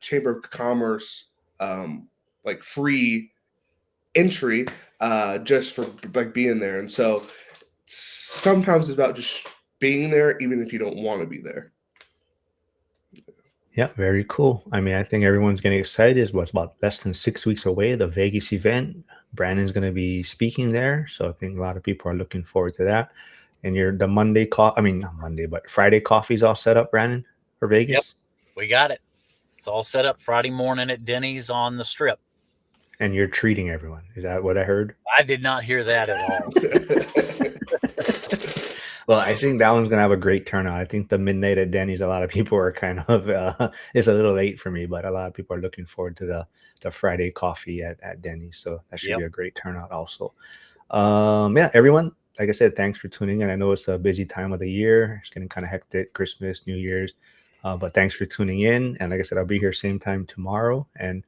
Chamber of Commerce like free entry just for like being there. And so sometimes it's about just being there, even if you don't want to be there. Yeah, very cool. I mean, I think everyone's getting excited. It's what's about less than 6 weeks away, the Vegas event. Brandon's going to be speaking there. So I think a lot of people are looking forward to that. And you're the Monday I mean, not Monday, but Friday coffee's all set up, Brandon, for Yep, Vegas. we got it. It's all set up Friday morning at Denny's on the Strip. And you're treating everyone. Is that what I heard? I did not hear that at all. Well, I think that one's gonna have a great turnout. I think the midnight at Denny's, a lot of people are kind of it's a little late for me, but a lot of people are looking forward to the Friday coffee at Denny's. So that should Yep. be a great turnout also. Yeah, everyone, like I said, thanks for tuning in. I know it's a busy time of the year. It's getting kind of hectic, Christmas, New Year's. But thanks for tuning in. And like I said, I'll be here same time tomorrow. And